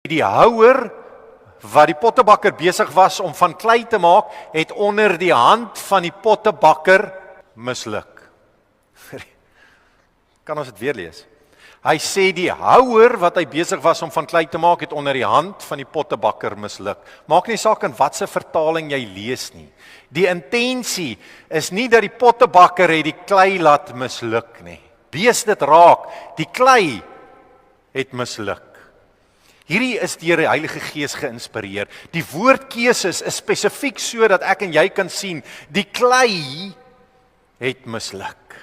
Die houer wat die pottebakker besig was om van klei te maak, het onder die hand van die pottebakker misluk. Kan ons dit weer lees? Hy sê die houer wat hy besig was om van klei te maak, het onder die hand van die pottebakker misluk. Maak nie saak in watse vertaling jy lees nie. Die intensie is nie dat die pottebakker het die klei laat misluk nie. Lees dit raak, die klei het misluk. Hierdie is deur die Heilige Gees geïnspireer. Die woordkeuses is spesifiek so dat ek en jy kan sien, die klei het misluk.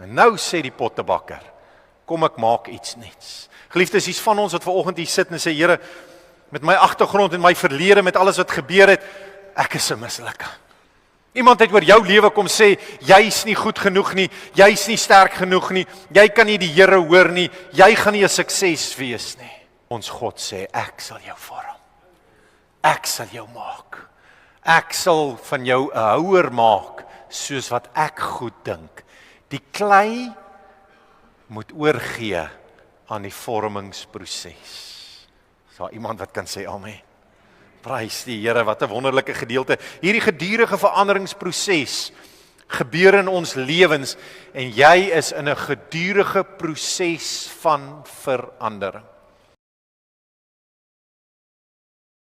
En nou sê die pottebakker, kom ek maak iets nuuts. Geliefdes, hier's van ons wat vanoggend hier sit en sê, Here, met my agtergrond en my verlede, met alles wat gebeur het, ek is 'n mislukking. Iemand het oor jou lewe kom sê, jy's nie goed genoeg nie, jy's nie sterk genoeg nie, jy kan nie die Here hoor nie, jy gaan nie 'n sukses wees nie. Ons God sê, ek sal jou vorm. Ek sal jou maak. Ek sal van jou 'n houer maak, soos wat ek goed dink. Die klei moet oorgee aan die vormingsproses. Is daar iemand wat kan sê amen? Prys die Here, wat 'n wonderlike gedeelte. Hierdie gedurende veranderingsproses gebeur in ons lewens en jy is in 'n gedurende proses van verandering.